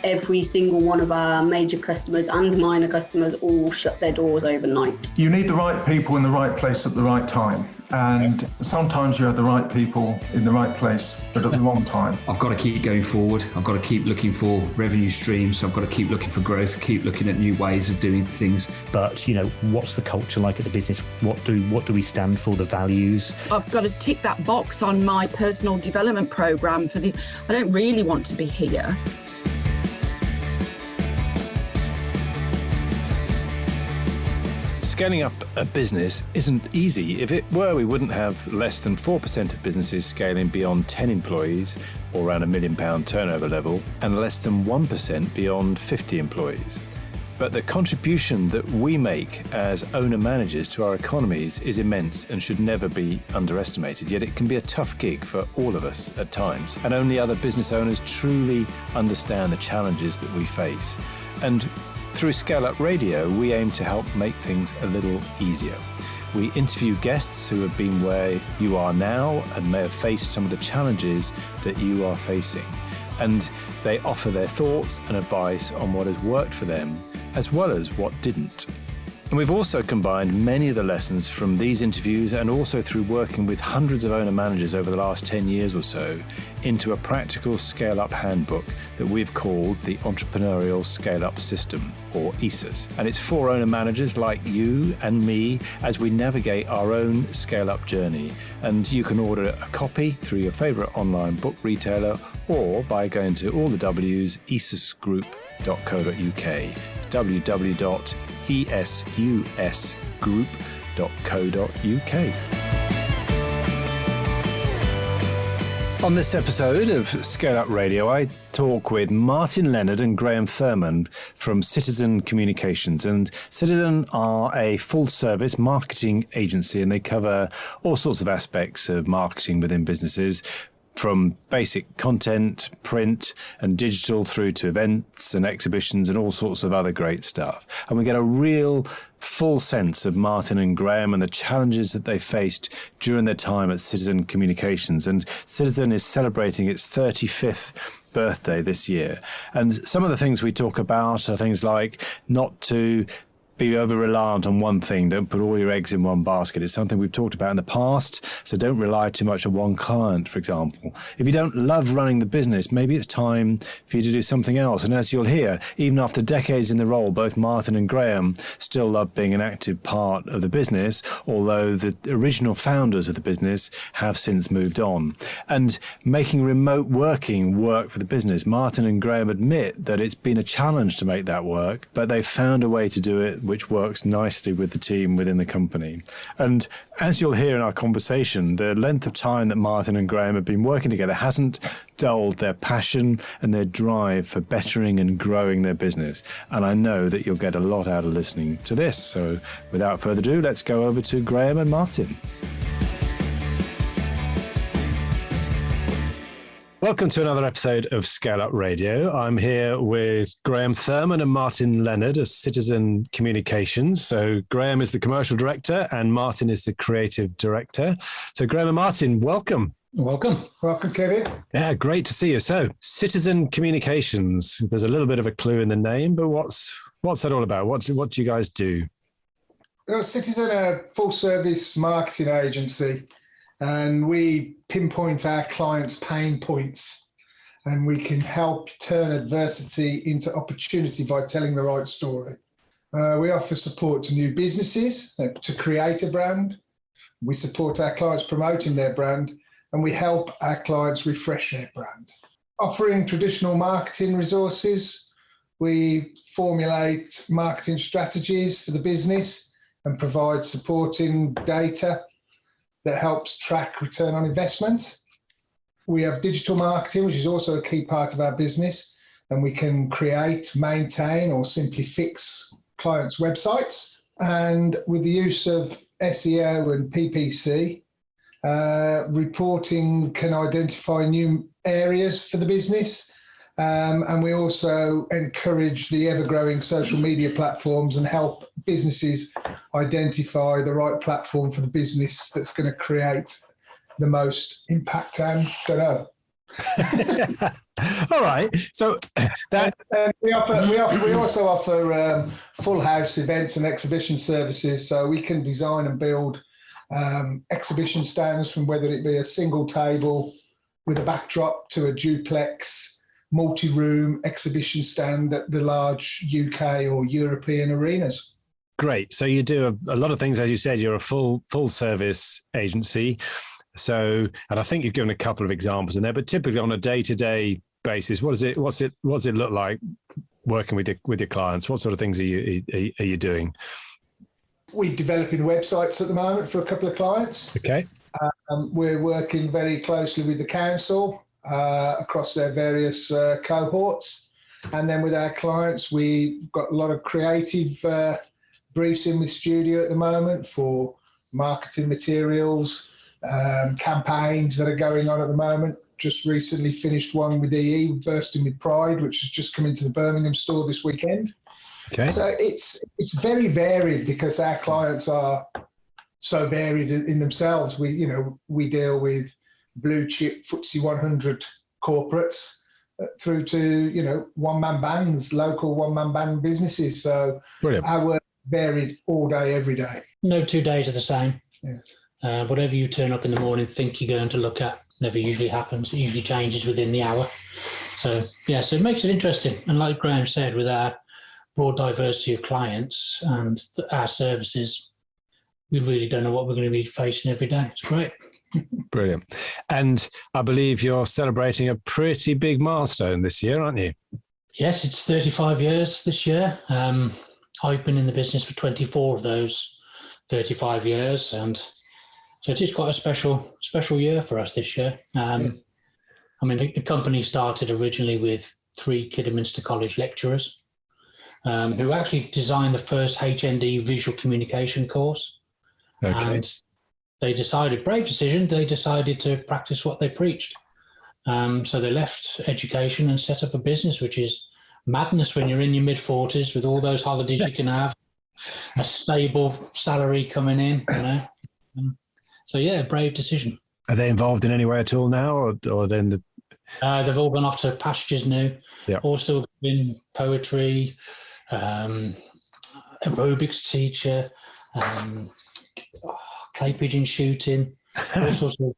every single one of our major customers and minor customers all shut their doors overnight. You need the right people in the right place at the right time. And sometimes you have the right people in the right place, but at the wrong time. I've got to keep going forward. I've got to keep looking for revenue streams. I've got to keep looking for growth, keep looking at new ways of doing things. But, what's the culture like at the business? What do we stand for, the values? I've got to tick that box on my personal development program I don't really want to be here. Scaling up a business isn't easy. If it were, we wouldn't have less than 4% of businesses scaling beyond 10 employees or around £1 million turnover level, and less than 1% beyond 50 employees. But the contribution that we make as owner-managers to our economies is immense and should never be underestimated, yet it can be a tough gig for all of us at times. And only other business owners truly understand the challenges that we face. And through ScaleUp Radio, we aim to help make things a little easier. We interview guests who have been where you are now and may have faced some of the challenges that you are facing. And they offer their thoughts and advice on what has worked for them, as well as what didn't. And we've also combined many of the lessons from these interviews and also through working with hundreds of owner managers over the last 10 years or so into a practical scale-up handbook that we've called the Entrepreneurial Scale-Up System, or ESUS. And it's for owner managers like you and me as we navigate our own scale-up journey. And you can order a copy through your favourite online book retailer or by going to all the W's, esusgroup.co.uk, www.esusgroup.co.uk. On this episode of Scale Up Radio, I talk with Martin Leonard and Graeme Thurman from Citizen Communications. And Citizen are a full-service marketing agency, and they cover all sorts of aspects of marketing within businesses, from basic content, print and digital through to events and exhibitions and all sorts of other great stuff. And we get a real full sense of Martin and Graeme and the challenges that they faced during their time at Citizen Communications. And Citizen is celebrating its 35th birthday this year. And some of the things we talk about are things like not to be over-reliant on one thing. Don't put all your eggs in one basket. It's something we've talked about in the past, so don't rely too much on one client, for example. If you don't love running the business, maybe it's time for you to do something else. And as you'll hear, even after decades in the role, both Martin and Graeme still love being an active part of the business, although the original founders of the business have since moved on. And making remote working work for the business, Martin and Graeme admit that it's been a challenge to make that work, but they've found a way to do it which works nicely with the team within the company. And as you'll hear in our conversation, the length of time that Martin and Graeme have been working together hasn't dulled their passion and their drive for bettering and growing their business. And I know that you'll get a lot out of listening to this. So without further ado, let's go over to Graeme and Martin. Welcome to another episode of Scale Up Radio. I'm here with Graeme Thurman and Martin Leonard of Citizen Communications. So Graeme is the commercial director and Martin is the creative director. So Graeme and Martin, welcome. Welcome. Welcome, Kevin. Yeah, great to see you. So Citizen Communications, there's a little bit of a clue in the name, but what's that all about? What do you guys do? Well, Citizen are a full-service marketing agency, and we pinpoint our clients' pain points, and we can help turn adversity into opportunity by telling the right story. We offer support to new businesses to create a brand. We support our clients promoting their brand, and we help our clients refresh their brand. Offering traditional marketing resources, we formulate marketing strategies for the business and provide supporting data that helps track return on investment. We have digital marketing, which is also a key part of our business, and we can create, maintain, or simply fix clients' websites. And with the use of SEO and PPC, reporting can identify new areas for the business. And we also encourage the ever-growing social media platforms and help businesses identify the right platform for the business that's going to create the most impact and All right. So that we also offer full house events and exhibition services. So we can design and build exhibition stands, from whether it be a single table with a backdrop to a duplex multi-room exhibition stand at the large UK or European arenas. great. So you do a lot of things, as you said. You're a full service agency. So, and I think you've given a couple of examples in there, but typically on a day-to-day basis, what's it look like working with your clients? What sort of things are you doing? We're developing websites at the moment for a couple of clients. Okay. We're working very closely with the council across their various cohorts. And then with our clients, we've got a lot of creative briefs in with studio at the moment for marketing materials, campaigns that are going on at the moment. Just recently finished one with EE, Bursting with Pride, which has just come into the Birmingham store this weekend. Okay. So it's very varied because our clients are so varied in themselves. We deal with blue chip FTSE 100 corporates through to one-man bands, local one-man band businesses. So Brilliant. our work varied all day, every day. No 2 days are the same. Yeah. Whatever you turn up in the morning, think you're going to look at, never usually happens. It usually changes within the hour. So it makes it interesting. And like Graeme said, with our broad diversity of clients and our services, we really don't know what we're going to be facing every day. It's great. Brilliant. And I believe you're celebrating a pretty big milestone this year, aren't you? Yes, it's 35 years this year. I've been in the business for 24 of those 35 years, and so it is quite a special year for us this year. Yes. I mean, the company started originally with 3 Kidderminster College lecturers who actually designed the first HND visual communication course. Okay. And they decided, brave decision, they decided to practice what they preached. So they left education and set up a business, which is madness when you're in your mid-40s with all those holidays you can have, a stable salary coming in, So brave decision. Are they involved in any way at all now, or then they've all gone off to pastures now. Yeah. All still in poetry, aerobics teacher, clay pigeon shooting, all sorts of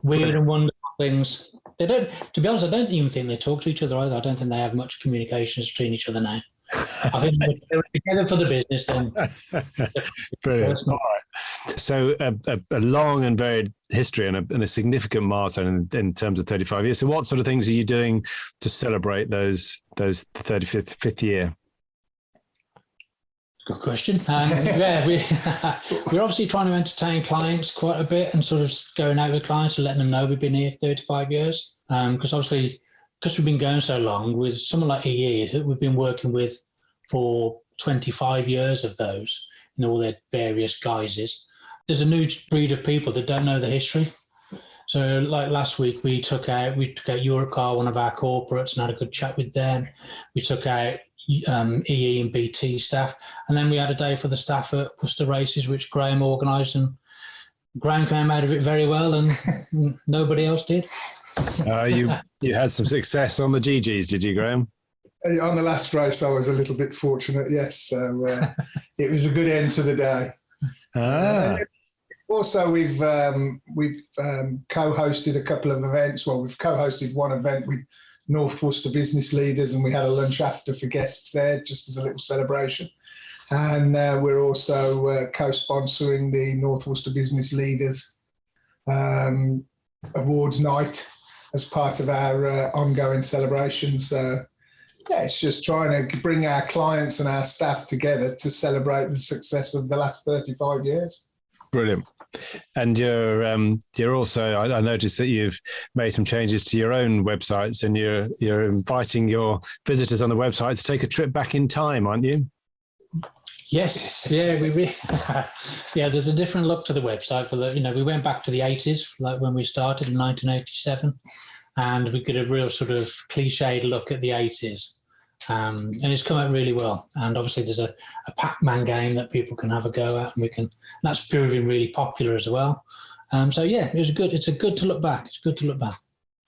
weird and wonderful things. They don't, to be honest, I don't even think they talk to each other either. I don't think they have much communications between each other now. I think they're together for the business then. Brilliant. All right. So a long and varied history and a significant milestone in terms of 35 years. So what sort of things are you doing to celebrate those 35th year? Good question. We're obviously trying to entertain clients quite a bit and sort of going out with clients and letting them know we've been here 35 years. Because obviously, because we've been going so long, with someone like EE, that we've been working with for 25 years of those in all their various guises. There's a new breed of people that don't know the history. So like last week, we took out Europcar, one of our corporates, and had a good chat with them. We took out EE and BT staff, and then we had a day for the staff at Worcester Races, which Graeme organised, and Graeme came out of it very well, and nobody else did. You had some success on the GGs, did you, Graeme? On the last race, I was a little bit fortunate, yes. So it was a good end to the day. Also, we've co-hosted a couple of events. Well, we've co-hosted one event with North Worcester business leaders, and we had a lunch after for guests there, just as a little celebration. And we're also co-sponsoring the North Worcester Business Leaders Awards Night as part of our ongoing celebration. So, it's just trying to bring our clients and our staff together to celebrate the success of the last 35 years. Brilliant. And you're also, I noticed that you've made some changes to your own websites, and you're inviting your visitors on the website to take a trip back in time, aren't you? Yes, there's a different look to the website. We went back to the 80s, like when we started in 1987, and we get a real sort of cliched look at the 80s. And it's come out really well. And obviously there's a Pac-Man game that people can have a go at, and that's proving really popular as well. It's good to look back. It's good to look back.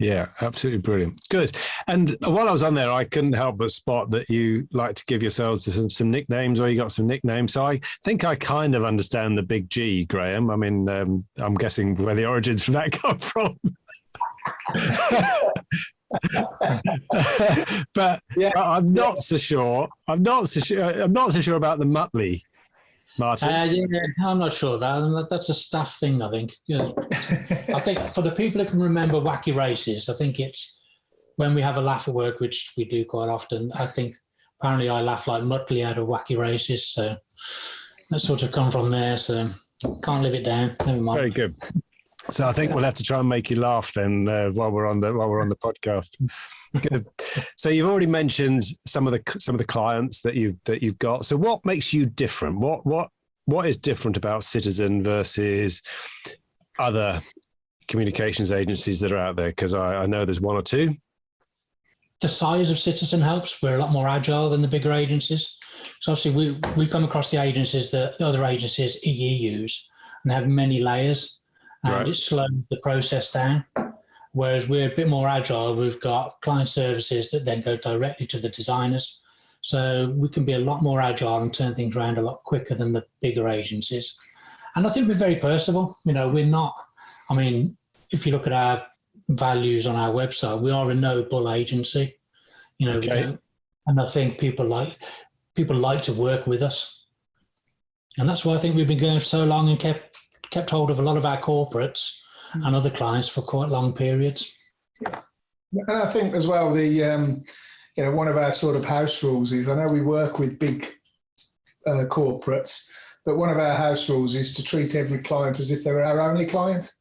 Yeah, absolutely brilliant. Good. And while I was on there, I couldn't help but spot that you like to give yourselves some nicknames, or you got some nicknames. So I think I kind of understand the Big G, Graeme. I mean, I'm guessing where the origins from that come from. but I'm not so sure. I'm not so sure about the Muttley, Martin. Yeah, I'm not sure that's a staff thing. I think. I think for the people who can remember wacky races, I think it's when we have a laugh at work, which we do quite often. I think apparently I laugh like Muttley out of wacky races, so that sort of come from there. So can't live it down. Never mind. Very good. So I think we'll have to try and make you laugh then while we're on the podcast. Good. So you've already mentioned some of the clients that you've got. So what makes you different? What is different about Citizen versus other communications agencies that are out there? Because I know there's one or two. The size of Citizen helps. We're a lot more agile than the bigger agencies. So obviously we come across the agencies that the other agencies use and have many layers. And it slows the process down. Whereas we're a bit more agile, we've got client services that then go directly to the designers. So we can be a lot more agile and turn things around a lot quicker than the bigger agencies. And I think we're very personable. We're not, if you look at our values on our website, we are a no bull agency. And I think people like to work with us. And that's why I think we've been going for so long and kept hold of a lot of our corporates and other clients for quite long periods. Yeah. And I think as well, one of our sort of house rules is, I know we work with big corporates, but one of our house rules is to treat every client as if they're our only client.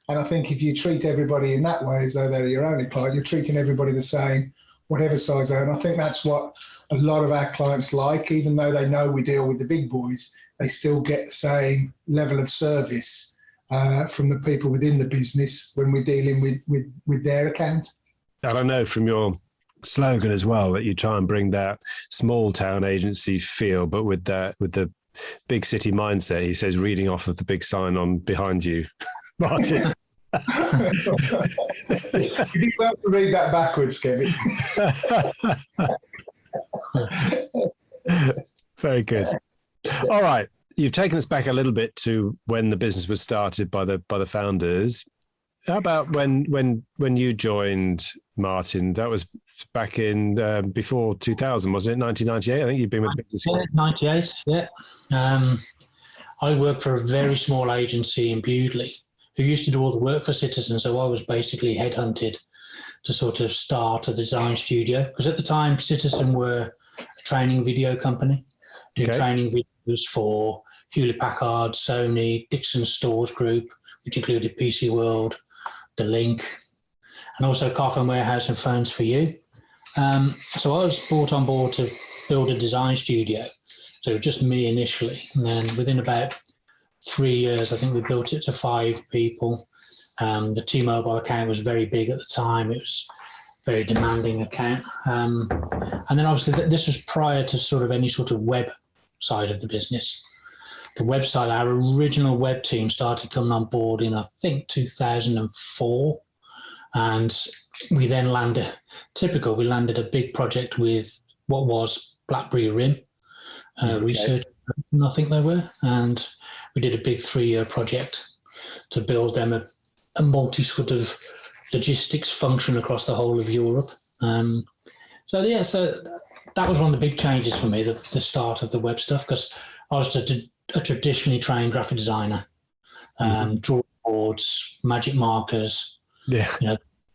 And I think if you treat everybody in that way, as though they're your only client, you're treating everybody the same, whatever size they are. And I think that's what a lot of our clients like, even though they know we deal with the big boys, they still get the same level of service from the people within the business when we're dealing with their account. I don't know from your slogan as well that you try and bring that small town agency feel, but with the big city mindset. He says, reading off of the big sign on behind you, Martin. You didn't have to read that backwards, Kevin. Very good. All right, you've taken us back a little bit to when the business was started by the founders. How about when you joined, Martin? That was back in before 2000, wasn't it? 1998. I think you've been with the business. Yeah, 98. Yeah. I worked for a very small agency in Bewdley who used to do all the work for Citizen. So I was basically headhunted to sort of start a design studio, because at the time Citizen were a training video company, doing training videos for Hewlett-Packard, Sony, Dixon Stores Group, which included PC World, The Link, and also Carphone Warehouse and Phones for You. So I was brought on board to build a design studio. So it was just me initially. And then within about 3 years, I think we built it to 5 people. The T-Mobile account was very big at the time. It was a very demanding account. And then obviously this was prior to sort of any sort of web side of the business. The website, our original web team started coming on board in, I think, 2004. And we then landed a big project with what was BlackBerry RIM research, I think they were. And we did a big 3-year project to build them a multi sort of logistics function across the whole of Europe. So that was one of the big changes for me, the start of the web stuff, because I was a traditionally trained graphic designer, drawing boards, magic markers. Yeah.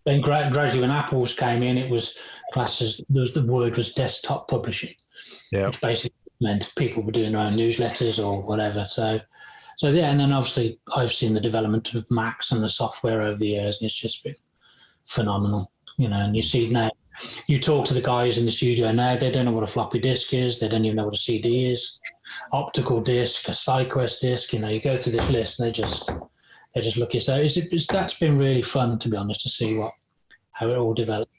Then gradually when Apple's came in, it was classed as the word was desktop publishing, which basically meant people were doing their own newsletters or whatever. So yeah, and then obviously I've seen the development of Macs and the software over the years, and it's just been phenomenal. And you see now, you talk to the guys in the studio now, they don't know what a floppy disk is, they don't even know what a CD is, optical disc, a SideQuest disc. You go through this list and they just look at it. So that's been really fun, to be honest, to see how it all developed.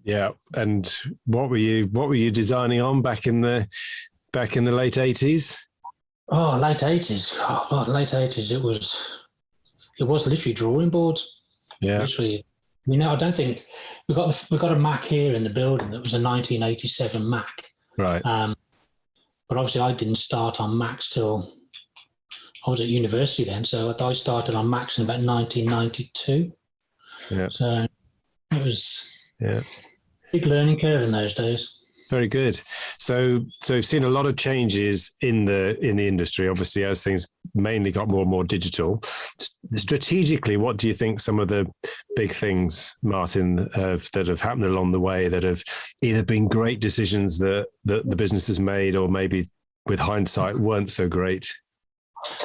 Yeah, and what were you designing on back in the late 80s? Oh, late 80s. Oh, late 80s. It was literally drawing boards. Yeah. Literally I don't think we got a Mac here in the building that was a 1987 Mac. Right. But obviously I didn't start on Macs till I was at university then. So I started on Macs in about 1992. Yeah. So it was a big learning curve in those days. Very good. So we've seen a lot of changes in the industry, obviously, as things mainly got more and more digital. Strategically, what do you think some of the big things, Martin, that have happened along the way that have either been great decisions that the business has made, or maybe with hindsight weren't so great?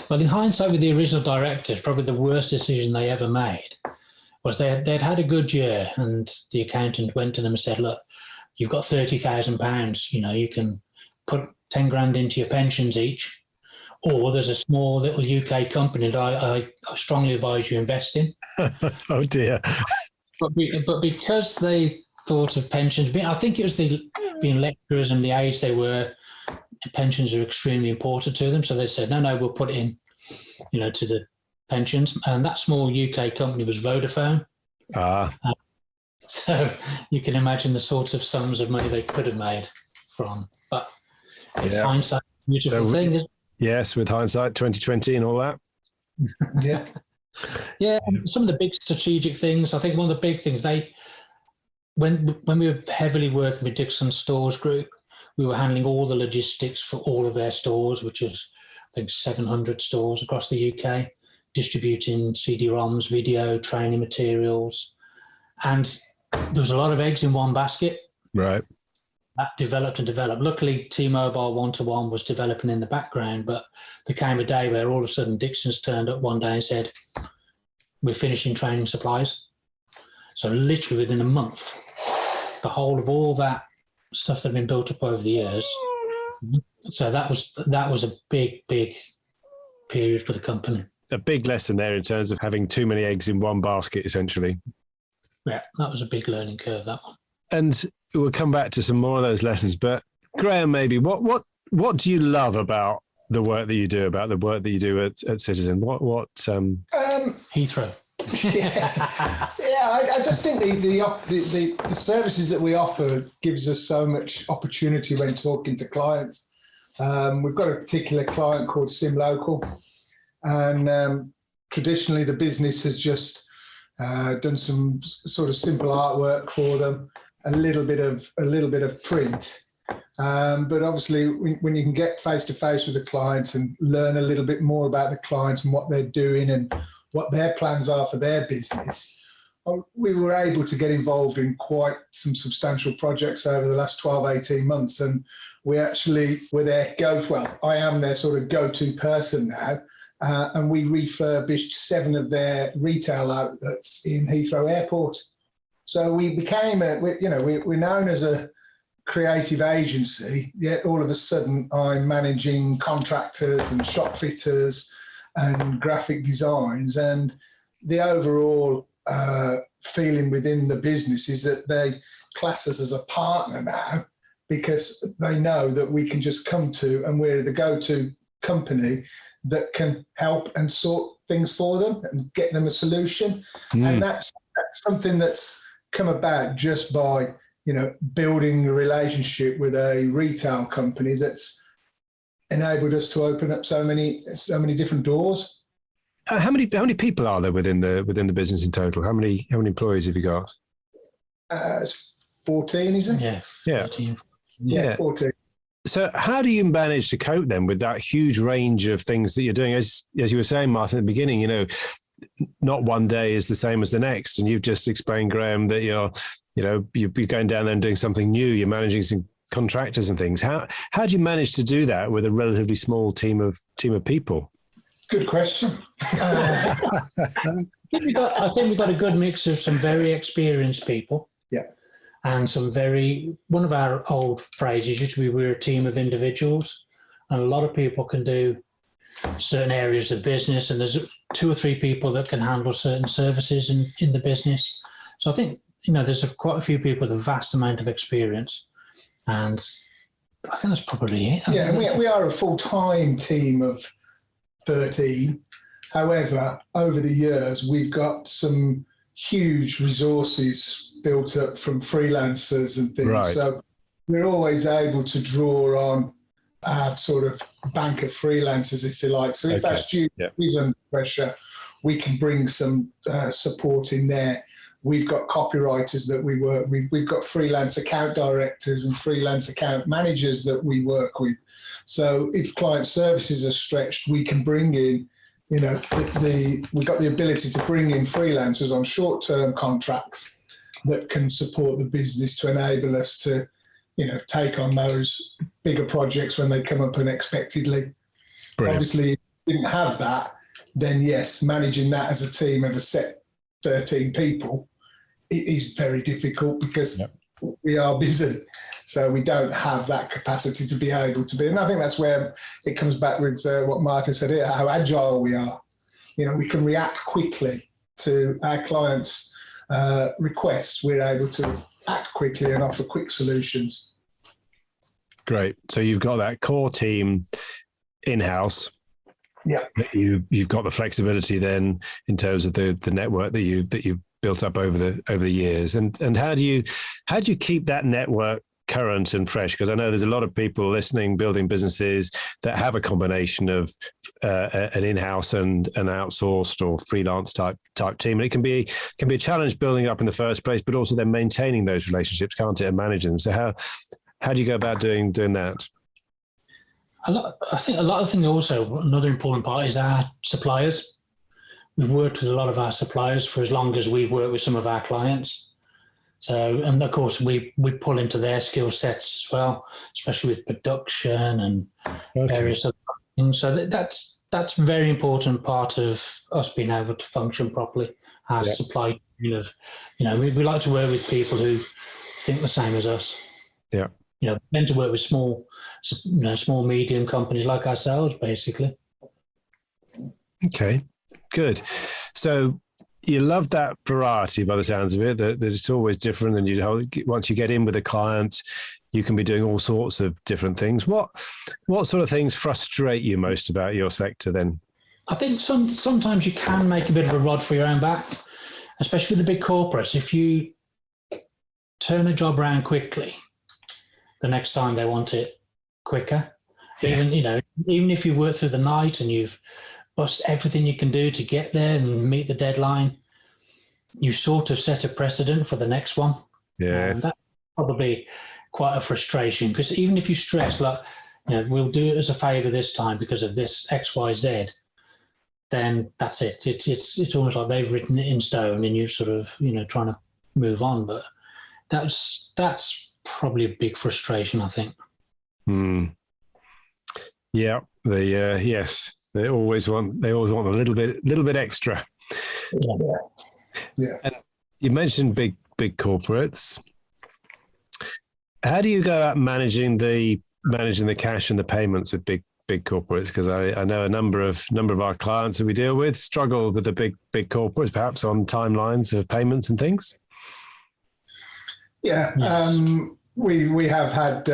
Well, in hindsight, with the original directors, probably the worst decision they ever made was they'd had a good year, and the accountant went to them and said, "Look, you've got £30,000, you can put 10 grand into your pensions each, or there's a small little UK company that I strongly advise you invest in." Oh dear. But because they thought of pensions, I think it was being lecturers and the age they were, pensions are extremely important to them. So they said, no, we'll put it in, to the pensions. And that small UK company was Vodafone. So you can imagine the sorts of sums of money they could have made from. But it's hindsight, beautiful thing, isn't it? Yes, with hindsight, 2020 and all that. Yeah. Yeah, some of the big strategic things. I think one of the big things when we were heavily working with Dixon Stores Group, we were handling all the logistics for all of their stores, which is I think 700 stores across the UK, distributing CD-ROMs, video, training materials, and there was a lot of eggs in one basket. Right. That developed and developed. Luckily, T-Mobile one-to-one was developing in the background, but there came a day where all of a sudden Dixon's turned up one day and said, "We're finishing training supplies." So literally within a month, the whole of all that stuff that had been built up over the years. So that was a big period for the company. A big lesson there in terms of having too many eggs in one basket, essentially. Yeah, that was a big learning curve, that one. And we'll come back to some more of those lessons. But Graeme, maybe what do you love about the work that you do? About the work that you do at Citizen? Heathrow. I just think the services that we offer gives us so much opportunity when talking to clients. We've got a particular client called Sim Local, and traditionally the business has just done some sort of simple artwork for them, a little bit of print. But obviously, when you can get face to face with the client and learn a little bit more about the client and what they're doing and what their plans are for their business, we were able to get involved in quite some substantial projects over the last 12, 18 months. And we actually were I am their sort of go-to person now. And we refurbished 7 of their retail outlets in Heathrow Airport. So we became we're known as a creative agency, yet all of a sudden I'm managing contractors and shop fitters and graphic designs, and the overall feeling within the business is that they class us as a partner now, because they know that we can just come to, and we're the go-to company that can help and sort things for them and get them a solution. And that's something that's come about just by building a relationship with a retail company that's enabled us to open up so many different doors. How many people are there within the business in total? How many employees have you got? It's 14, is it? Yeah. 14. Yeah, 14. So how do you manage to cope then with that huge range of things that you're doing? As you were saying, Martin, at the beginning, not one day is the same as the next. And you've just explained, Graeme, that you're going down there and doing something new. You're managing some contractors and things. How do you manage to do that with a relatively small team of people? Good question. I think we've got a good mix of some very experienced people. Yeah. And one of our old phrases used to be, we're a team of individuals, and a lot of people can do certain areas of business, and there's 2 or 3 people that can handle certain services in the business. So I think, there's quite a few people with a vast amount of experience, and I think that's probably it. Yeah, and we are a full-time team of 13. However, over the years, we've got some huge resources built up from freelancers and things. Right. So we're always able to draw on our sort of bank of freelancers, if you like. So if our student is under pressure, we can bring some support in there. We've got copywriters that we work with. We've got freelance account directors and freelance account managers that we work with. So if client services are stretched, we can bring in, we've got the ability to bring in freelancers on short-term contracts that can support the business to enable us to, take on those bigger projects when they come up unexpectedly. Brilliant. Obviously, if we didn't have that, then yes, managing that as a team of a set 13 people, it is very difficult because we are busy. So we don't have that capacity to be able to be. And I think that's where it comes back with what Martin said here, how agile we are. We can react quickly to our clients' requests. We're able to act quickly and offer quick solutions. Great. So you've got that core team in-house. Yeah. You've got the flexibility then in terms of the network that you built up over the years. And how do you keep that network current and fresh? Because I know there's a lot of people listening, building businesses that have a combination of an in-house and an outsourced or freelance type team. And it can be a challenge building up in the first place, but also then maintaining those relationships, can't it, and managing them. So how do you go about doing that? I think a lot of things also, another important part is our suppliers. We've worked with a lot of our suppliers for as long as we've worked with some of our clients. So, and of course, we pull into their skill sets as well, especially with production and various other things. So that's very important part of us being able to function properly. Our supply, we like to work with people who think the same as us. Yeah. Tend to work with small, medium companies like ourselves, basically. Okay, good. So you love that variety by the sounds of it, that it's always different. And once you get in with a client, you can be doing all sorts of different things. What sort of things frustrate you most about your sector then? I think sometimes you can make a bit of a rod for your own back, especially with the big corporates. If you turn a job around quickly, the next time they want it quicker. Even if you work through the night and you've bust everything you can do to get there and meet the deadline, you sort of set a precedent for the next one. Yes. That's probably quite a frustration, because even if you stress, we'll do it as a favor this time because of this X, Y, Z, then that's it. It's almost like they've written it in stone and you're sort of, trying to move on. But that's probably a big frustration, I think. Yeah. They always want a little bit extra. Yeah. And you mentioned big corporates. How do you go about managing the cash and the payments with big corporates? Because I know a number of our clients that we deal with struggle with the big corporates, perhaps on timelines of payments and things. Yeah. Yes. We have had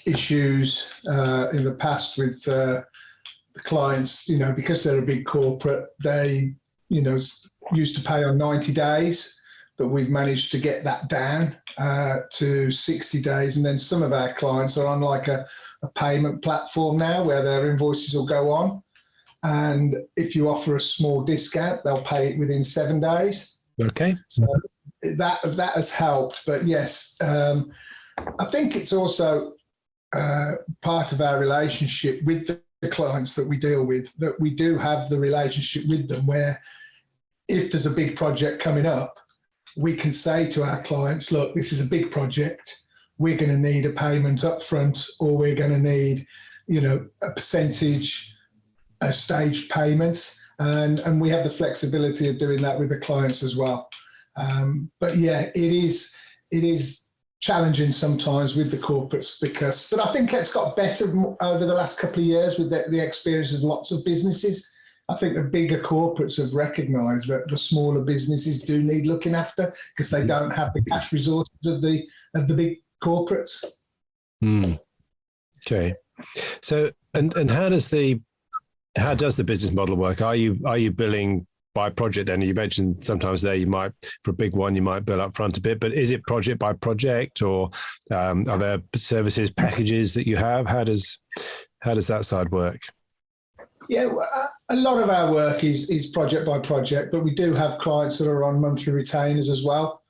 issues in the past with the clients, because they're a big corporate, they, used to pay on 90 days, but we've managed to get that down to 60 days. And then some of our clients are on like a payment platform now where their invoices will go on. And if you offer a small discount, they'll pay it within 7 days. Okay. So that has helped. But yes, I think it's also part of our relationship with the clients that we deal with, that we do have the relationship with them where if there's a big project coming up, we can say to our clients, look, this is a big project. We're going to need a payment up front, or we're going to need, a percentage, a staged payments. And we have the flexibility of doing that with the clients as well. But yeah, it is challenging sometimes with the corporates but I think it's got better over the last couple of years with the experience of lots of businesses. I think the bigger corporates have recognised that the smaller businesses do need looking after because they don't have the cash resources of the big corporates. Okay. So and how does the business model work? Are you billing by project then? You mentioned sometimes there you might, for a big one, you might bill up front a bit, but is it project by project, or are there services, packages that you have? How does that side work? Yeah, a lot of our work is project by project, but we do have clients that are on monthly retainers as well.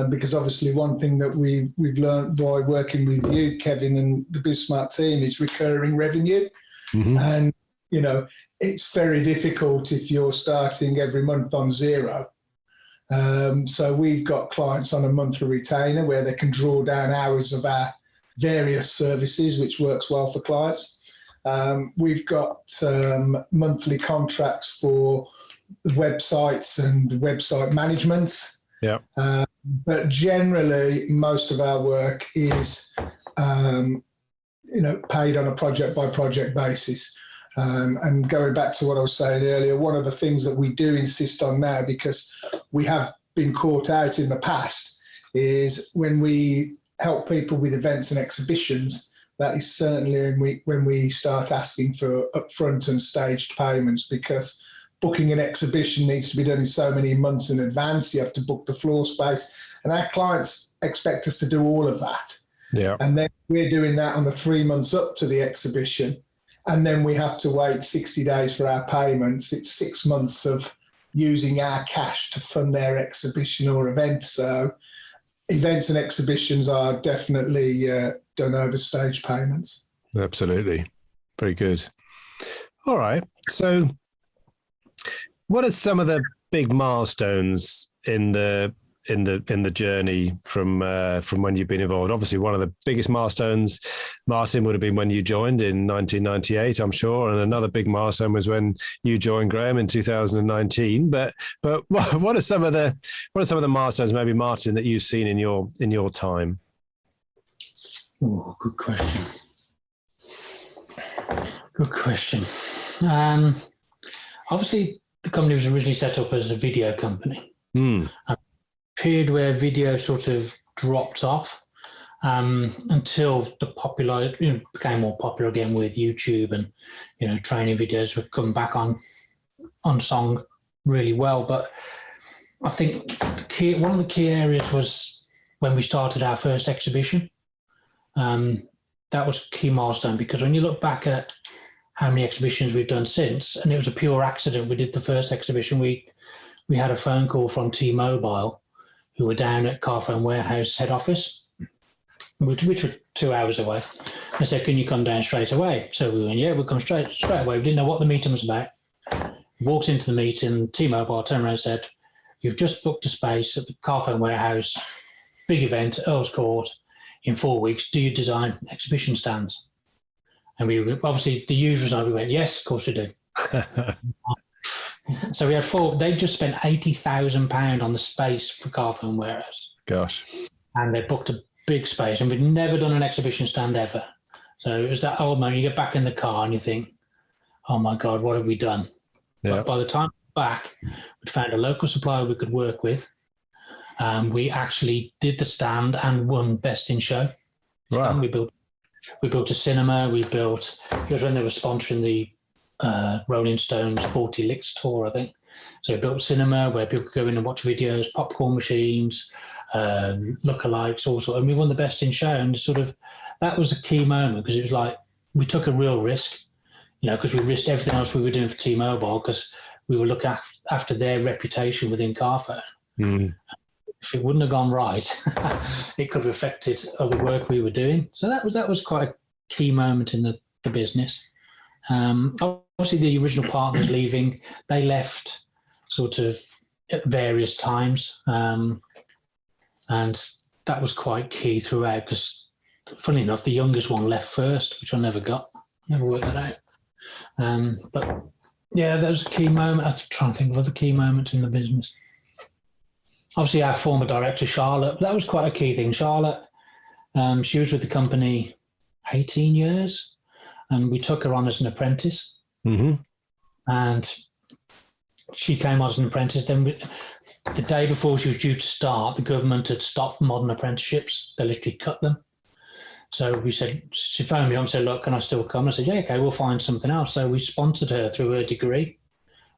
Because obviously one thing that we've learned by working with you, Kevin, and the BizSmart team is recurring revenue. Mm-hmm. And, you know, it's very difficult if you're starting every month on zero. So we've got clients on a monthly retainer where they can draw down hours of our various services, which works well for clients. We've got monthly contracts for websites and website management. Yeah. But generally, most of our work is, paid on a project by project basis. And going back to what I was saying earlier, one of the things that we do insist on now, because we have been caught out in the past, is when we help people with events and exhibitions, that is certainly when we start asking for upfront and staged payments, because booking an exhibition needs to be done in so many months in advance. You have to book the floor space, and our clients expect us to do all of that. Yeah. And then we're doing that on the 3 months up to the exhibition, and then we have to wait 60 days for our payments. It's 6 months of using our cash to fund their exhibition or event. So events and exhibitions are definitely done over stage payments. Absolutely. Very good. All right. So what are some of the big milestones in the journey from when you've been involved? Obviously, one of the biggest milestones, Martin, would have been when you joined in 1998, I'm sure, and another big milestone was when you joined, Graeme, in 2019. But what are some of the milestones, maybe, Martin, that you've seen in your time? Oh, good question. Good question. Obviously, the company was originally set up as a video company. A period where video sort of dropped off until the became more popular again with YouTube, and training videos would come back on song really well. But I think one of the key areas was when we started our first exhibition. That was a key milestone, because when you look back at how many exhibitions we've done since, and it was a pure accident. We did the first exhibition. We had a phone call from T-Mobile, who were down at Carphone Warehouse head office, which were 2 hours away. They said, "Can you come down straight away?" So we went, "Yeah, we'll come straight away." We didn't know what the meeting was about. Walked into the meeting. T-Mobile turned around and said, "You've just booked a space at the Carphone Warehouse, big event, Earl's Court, in 4 weeks. Do you design exhibition stands?" And we obviously, the usual side, we went, "Yes, of course we do." So we had they just spent £80,000 on the space for Carphone Warehouse. Gosh. And they booked a big space, and we'd never done an exhibition stand ever. So it was that old moment, you get back in the car and you think, "Oh my God, what have we done?" Yeah. But by the time we got back, we'd found a local supplier we could work with. We actually did the stand and won Best in Show. Wow. We built a cinema. It was when they were sponsoring the Rolling Stones 40 Licks tour, I think. So we built a cinema where people could go in and watch videos, popcorn machines, lookalikes, all sorts. And we won the Best in Show. And that was a key moment, because it was like we took a real risk, because we risked everything else we were doing for T-Mobile, because we were looking after their reputation within Carphone. If it wouldn't have gone right, it could have affected other work we were doing. So that was quite a key moment in the business. Obviously, the original partners leaving, they left sort of at various times. And that was quite key throughout, because funnily enough, the youngest one left first, which I never worked that out. But yeah, that was a key moment. I'm trying to think of other key moments in the business. Obviously, our former director, Charlotte, that was quite a key thing. Charlotte, she was with the company 18 years, and we took her on as an apprentice. Mm-hmm. And she came on as an apprentice. Then the day before she was due to start, the government had stopped modern apprenticeships. They literally cut them. So she phoned me up and said, "Look, can I still come?" I said, "Yeah, okay, we'll find something else." So we sponsored her through her degree,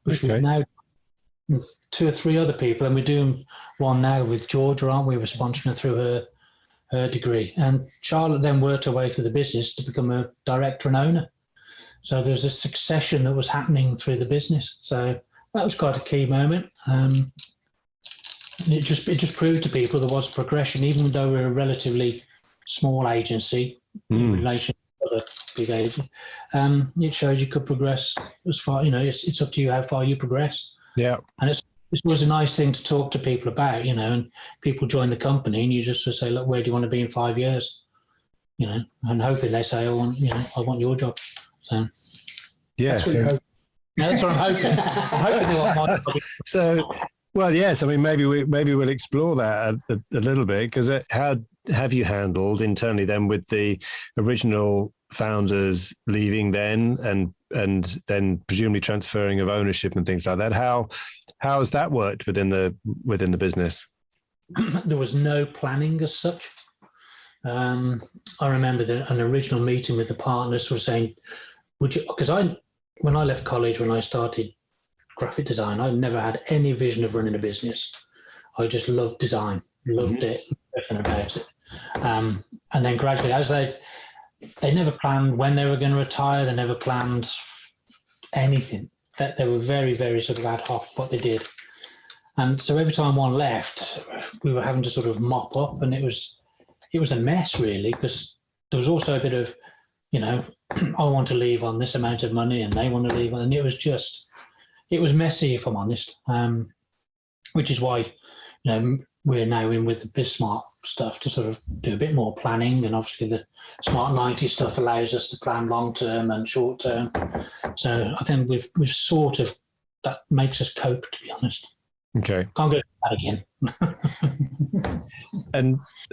which we've now. 2 or 3 other people, and we're doing one now with Georgia, aren't we? We're sponsoring her through her degree. And Charlotte then worked her way through the business to become a director and owner. So there's a succession that was happening through the business. So that was quite a key moment. It just proved to people there was progression, even though we're a relatively small agency in relation to other big agencies. It shows you could progress as far, it's up to you how far you progress. Yeah. And it was a nice thing to talk to people about, and people join the company and you just sort of say, look, where do you want to be in 5 years? And hoping they say, I want your job. So yeah. that's what I'm hoping. I'm hoping they want my job. So, well, yes. I mean, maybe we'll explore that a little bit, because how have you handled internally then with the original founders leaving then, and then presumably transferring of ownership and things like that? How has that worked within the business? There was no planning as such. I remember an original meeting with the partners was saying, would you, because when I left college, when I started graphic design, I never had any vision of running a business. I just loved design, loved it, everything about it. And then gradually, as they never planned when they were going to retire, they never planned anything. That they were very, very sort of ad hoc what they did. And so every time one left, we were having to sort of mop up, and it was a mess really, because there was also a bit of, I want to leave on this amount of money and they want to leave on, and it was messy, if I'm honest. Which is why, we're now in with the BizSmart stuff to sort of do a bit more planning, and obviously the Smart 90 stuff allows us to plan long term and short term. So I think we've sort of, that makes us cope, to be honest. Okay. Can't go that again.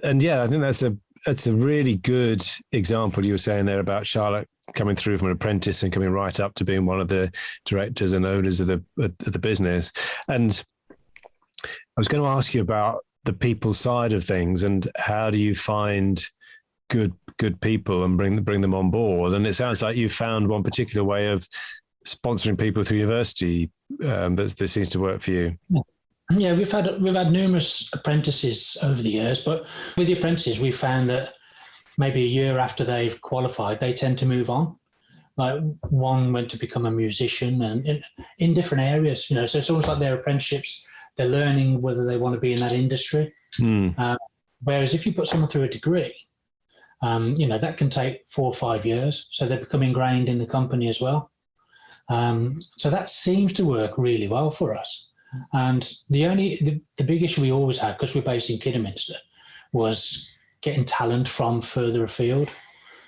and yeah, I think that's a really good example you were saying there about Charlotte coming through from an apprentice and coming right up to being one of the directors and owners of the business. And I was going to ask you about the people side of things, and how do you find good people and bring them on board? And it sounds like you found one particular way of sponsoring people through university that seems to work for you. Yeah, we've had numerous apprentices over the years, but with the apprentices, we found that maybe a year after they've qualified, they tend to move on. Like one went to become a musician, and in different areas, so it's almost like their apprenticeships. They're learning whether they want to be in that industry. Whereas if you put someone through a degree, that can take 4 or 5 years. So they become ingrained in the company as well. So that seems to work really well for us. And the big issue we always had, because we're based in Kidderminster, was getting talent from further afield.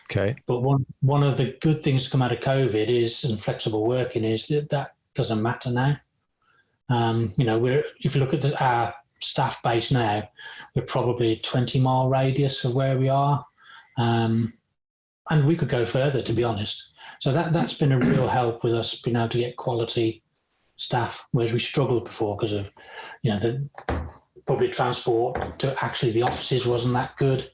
Okay. But one of the good things to come out of COVID and flexible working is that doesn't matter now. If you look at our staff base now, we're probably a 20-mile radius of where we are. And we could go further, to be honest. So that's been a real help with us being able to get quality staff, whereas we struggled before because of, the public transport to actually the offices wasn't that good.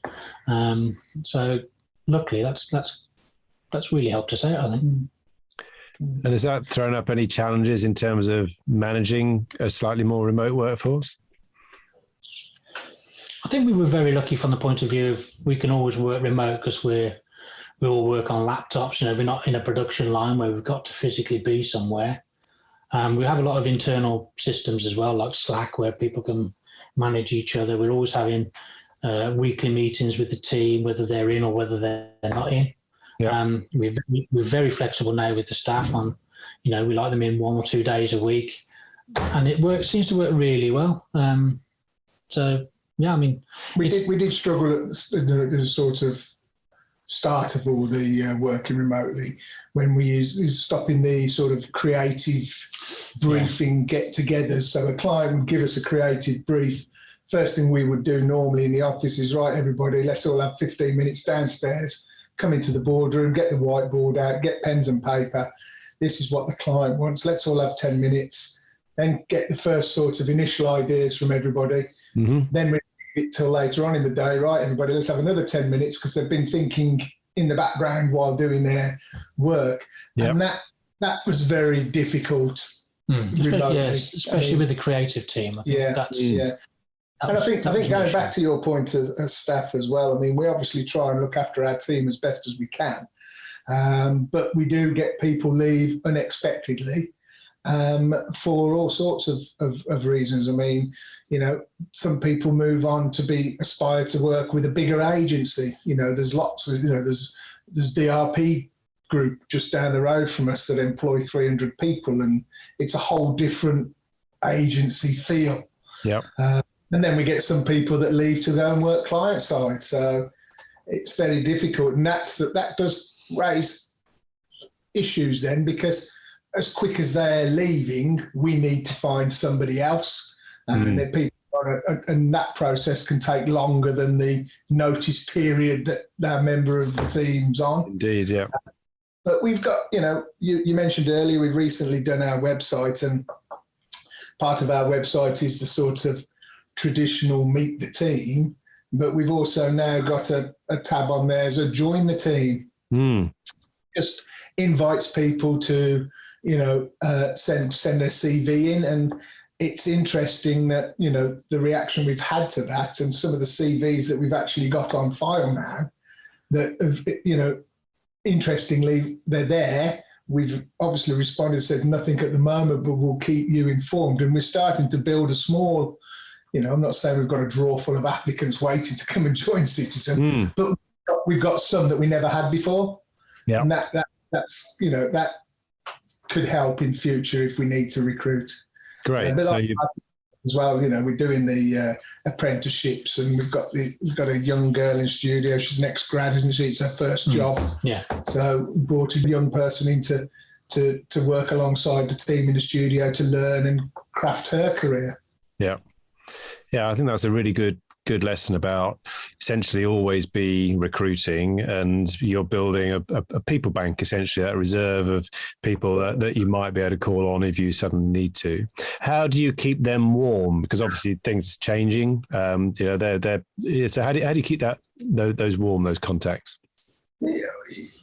So luckily that's really helped us out, I think. And has that thrown up any challenges in terms of managing a slightly more remote workforce? I think we were very lucky from the point of view of we can always work remote because we all work on laptops. We're not in a production line where we've got to physically be somewhere. We have a lot of internal systems as well, like Slack, where people can manage each other. We're always having weekly meetings with the team, whether they're in or whether they're not in. Yeah. We're very flexible now with the staff on, we like them in 1 or 2 days a week, and it seems to work really well. So yeah, I mean, we did struggle at the sort of start of all the working remotely when we used stopping the sort of creative briefing get-togethers. So a client would give us a creative brief. First thing we would do normally in the office is, right, everybody, let's all have 15 minutes downstairs. Come into the boardroom, get the whiteboard out, get pens and paper. This is what the client wants. Let's all have 10 minutes. Then get the first sort of initial ideas from everybody. Mm-hmm. Then we leave it till later on in the day. Right, everybody, let's have another 10 minutes because they've been thinking in the background while doing their work. Yep. And that was very difficult Especially with the creative team. I think And I think going back to your point as staff as well, I mean, we obviously try and look after our team as best as we can, but we do get people leave unexpectedly for all sorts of reasons. I mean, some people move on to aspire to work with a bigger agency. There's lots of, there's DRP Group just down the road from us that employ 300 people, and it's a whole different agency feel. Yeah. And then we get some people that leave to go and work client side. So it's very difficult. And that does raise issues then, because as quick as they're leaving, we need to find somebody else. And then and that process can take longer than the notice period that that member of the team's on. Indeed, yeah. But we've got, you mentioned earlier, we've recently done our website, and part of our website is the sort of traditional meet the team, but we've also now got a tab on there as a join the team. Just invites people to send their CV in, and it's interesting that the reaction we've had to that, and some of the CVs that we've actually got on file now that interestingly they're there. We've obviously responded, said nothing at the moment, but we'll keep you informed, and we're starting to build a small, I'm not saying we've got a drawer full of applicants waiting to come and join Citizen, but we've got some that we never had before. Yeah. And that's that could help in future if we need to recruit. Great. But as well, we're doing the apprenticeships, and we've got a young girl in studio. She's an ex-grad, isn't she? It's her first job. Yeah. So we brought a young person in to work alongside the team in the studio to learn and craft her career. Yeah. Yeah, I think that's a really good lesson about essentially always be recruiting, and you're building a people bank, essentially, that reserve of people that you might be able to call on if you suddenly need to. How do you keep them warm? Because obviously things are changing. So how do you keep those warm, those contacts? Yeah,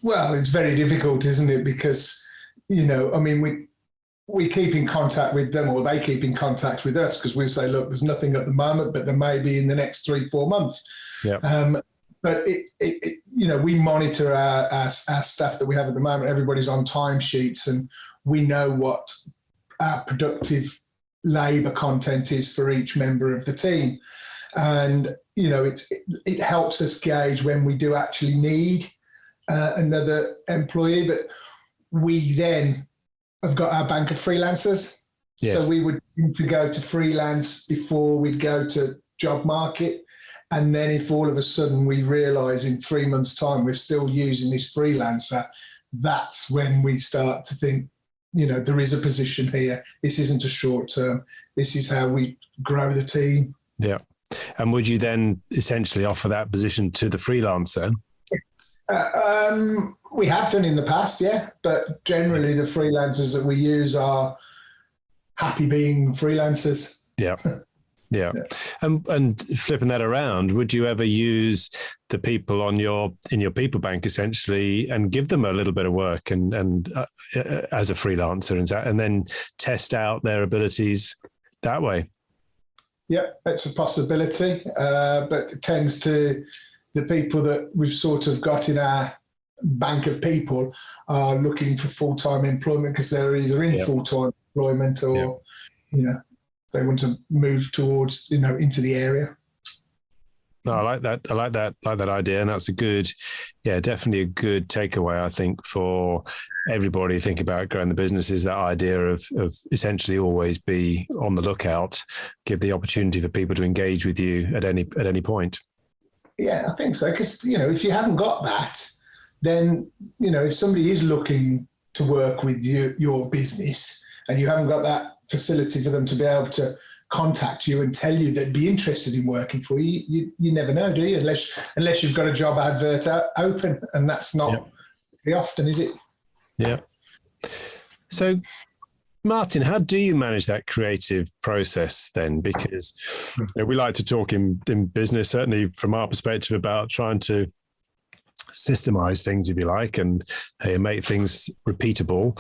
well, it's very difficult, isn't it? Because, we keep in contact with them, or they keep in contact with us, because we say, look, there's nothing at the moment, but there may be in the next 3-4 months. Yeah. But we monitor our staff that we have at the moment. Everybody's on timesheets, and we know what our productive labour content is for each member of the team. And, it helps us gauge when we do actually need another employee. But we then have got our bank of freelancers. Yes. So we would need to go to freelance before we'd go to job market. And then if all of a sudden we realise in 3 months' time we're still using this freelancer, that's when we start to think, there is a position here. This isn't a short term. This is how we grow the team. Yeah. And would you then essentially offer that position to the freelancer? We have done in the past, yeah, but generally the freelancers that we use are happy being freelancers. Yeah. Yeah. And flipping that around, would you ever use the people in your people bank essentially and give them a little bit of work and as a freelancer and then test out their abilities that way? Yeah, it's a possibility, but it tends to the people that we've sort of got in our bank of people are looking for full-time employment, because they're either in full-time employment or, they want to move towards, into the area. No, I like that. I like that idea. And that's definitely a good takeaway, I think, for everybody thinking about growing the business, is that idea of essentially always be on the lookout, give the opportunity for people to engage with you at any point. Yeah, I think so. Because, if you haven't got that, then, if somebody is looking to work with your business and you haven't got that facility for them to be able to contact you and tell you they'd be interested in working for you, you never know, do you? Unless you've got a job advert open, and that's not very often, is it? Yeah. So, Martin, how do you manage that creative process then? Because we like to talk in business, certainly from our perspective, about trying to systemize things, if you like, and make things repeatable.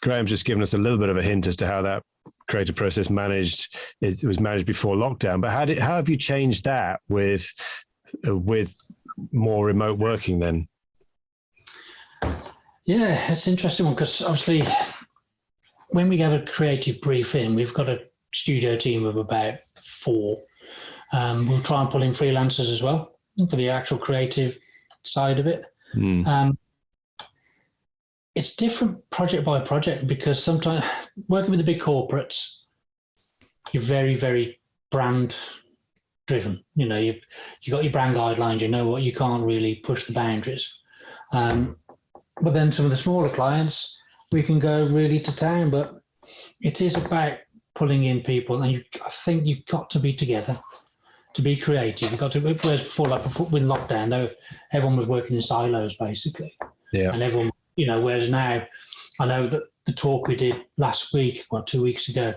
Graham's just given us a little bit of a hint as to how that creative process was managed before lockdown. But how have you changed that with more remote working then? Yeah, it's an interesting one, because obviously when we have a creative brief in, we've got a studio team of about 4. We'll try and pull in freelancers as well for the actual creative side of it. It's different project by project, because sometimes working with the big corporates, you're very, very brand driven. You know, you got your brand guidelines, you know what, you can't really push the boundaries. But then some of the smaller clients, we can go really to town, but it is about pulling in people, and I think you've got to be together to be creative. You've got to, whereas before, like when lockdown, though, everyone was working in silos basically. Yeah. And everyone, you know, whereas now, I know that the talk we did last week, 2 weeks ago,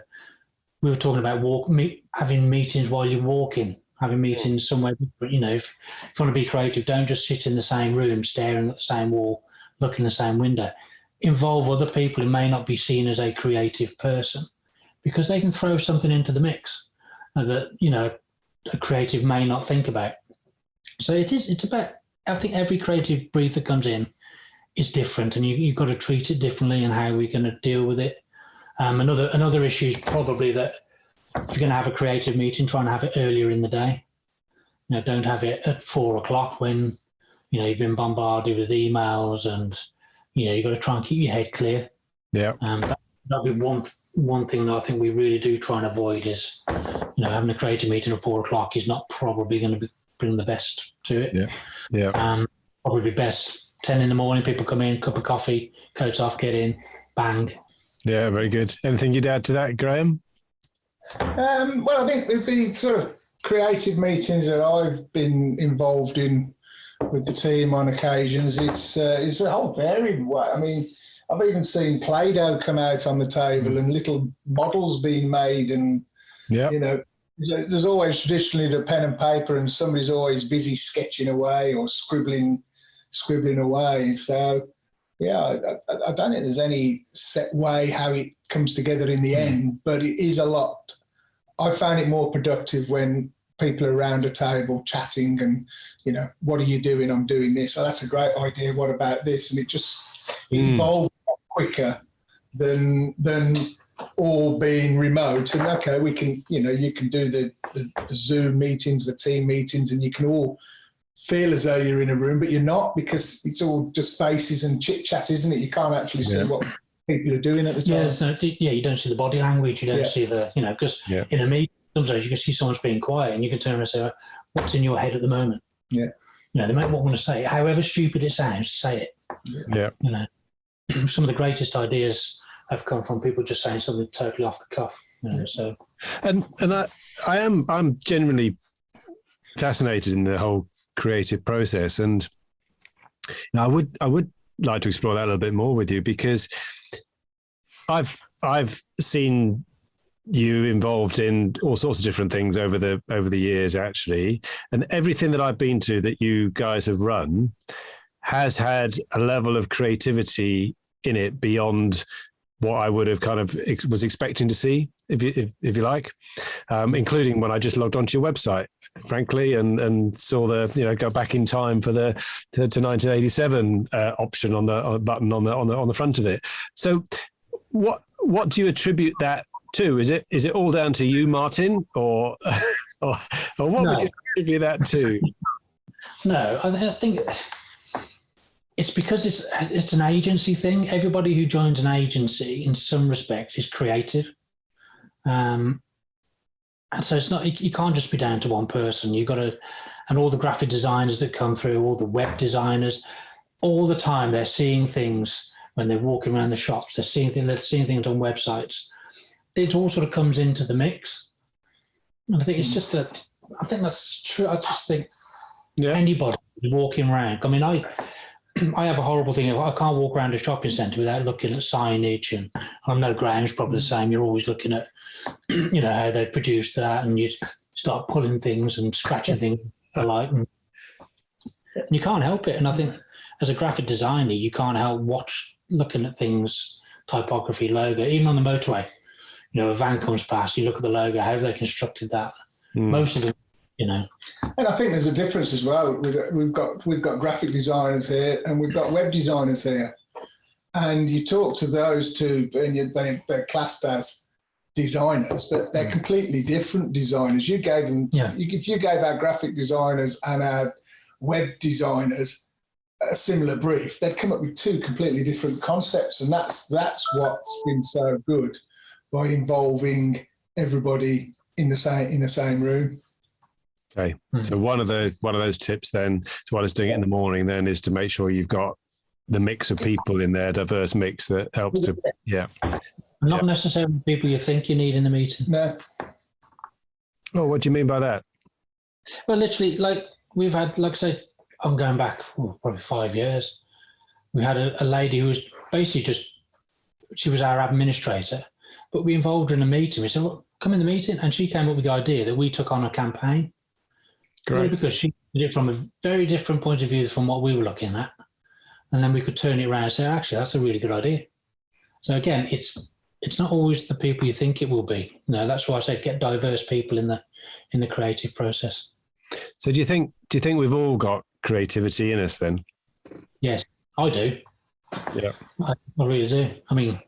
we were talking about having meetings while you're walking, having meetings somewhere different. You know, if you want to be creative, don't just sit in the same room, staring at the same wall, looking in the same window. Involve other people who may not be seen as a creative person, because they can throw something into the mix that, you know, a creative may not think about. So it's about, I think every creative brief that comes in is different, and you've got to treat it differently, and how we're going to deal with it. Another issue is probably that if you're going to have a creative meeting, try and have it earlier in the day. You know, don't have it at 4 o'clock when, you know, you've been bombarded with emails, and, you know, you've got to try and keep your head clear. Yeah. That'll be one thing that I think we really do try and avoid is, you know, having a creative meeting at 4 o'clock is not probably going to bring the best to it. Yeah. Yeah. Probably best 10 in the morning, people come in, cup of coffee, coats off, get in, bang. Yeah, very good. Anything you'd add to that, Graeme? Well, I think the sort of creative meetings that I've been involved in with the team on occasions, it's a whole varied way. I mean, I've even seen Play-Doh come out on the table and little models being made, and you know, there's always traditionally the pen and paper, and somebody's always busy sketching away or scribbling away. So yeah, I don't think there's any set way how it comes together in the end, but it is a lot. I found it more productive when people are around a table chatting and, you know, what are you doing? I'm doing this. Oh, that's a great idea. What about this? And it just evolved quicker than all being remote. And okay, we can, you know, you can do the Zoom meetings, the team meetings, and you can all feel as though you're in a room, but you're not, because it's all just faces and chit chat, isn't it? You can't actually see what people are doing at the time. You don't see the body language. You don't see the, you know, because in a meeting, sometimes you can see someone's being quiet, and you can turn around and say, what's in your head at the moment? Yeah. You know, they might want to say it, however stupid it sounds, say it. Yeah. You know, some of the greatest ideas have come from people just saying something totally off the cuff. You know, so. And I'm genuinely fascinated in the whole creative process, and I would like to explore that a little bit more with you, because I've seen you involved in all sorts of different things over the years, actually, and everything that I've been to that you guys have run has had a level of creativity in it beyond what I would have kind of was expecting to see, if you like, including when I just logged onto your website, frankly, and saw the, you know, go back in time for the to 1987 option on the button on the front of it. So what do you attribute that to? Is it all down to you, Martin, or what would you attribute that to? No, I think it's because it's an agency thing. Everybody who joins an agency in some respect is creative. And so it's not, you can't just be down to one person. You've got to, and all the graphic designers that come through, all the web designers, all the time they're seeing things when they're walking around the shops, they're seeing things on websites. It all sort of comes into the mix. And I think it's just I think that's true. I just think anybody walking around, I mean, I have a horrible thing. I can't walk around a shopping centre without looking at signage, and I know Graham's probably the same. You're always looking at, you know, how they produce that, and you start pulling things and scratching things alike, and you can't help it. And I think as a graphic designer, you can't help looking at things typography, logo, even on the motorway. You know, a van comes past, you look at the logo, how have they constructed that? Most of them, you know. And I think there's a difference as well. We've got graphic designers here and we've got web designers here. And you talk to those two, and they're classed as designers, but they're completely different designers. You gave them, if you gave our graphic designers and our web designers a similar brief, they'd come up with two completely different concepts. And that's what's been so good by involving everybody in the same room. Okay, so one of those tips then, as well as doing it in the morning, then is to make sure you've got the mix of people in there, diverse mix that helps to, Not necessarily people you think you need in the meeting. No. Oh, what do you mean by that? Well, literally, like we've had, like I say, I'm going back probably 5 years. We had a lady who was basically she was our administrator, but we involved her in a meeting. We said, well, come in the meeting. And she came up with the idea that we took on a campaign. Great. Because she did it from a very different point of view from what we were looking at. And then we could turn it around and say, actually, that's a really good idea. So again, it's not always the people you think it will be. No, that's why I say get diverse people in the creative process. So do you think we've all got creativity in us then? Yes, I do. Yeah, I really do. I mean,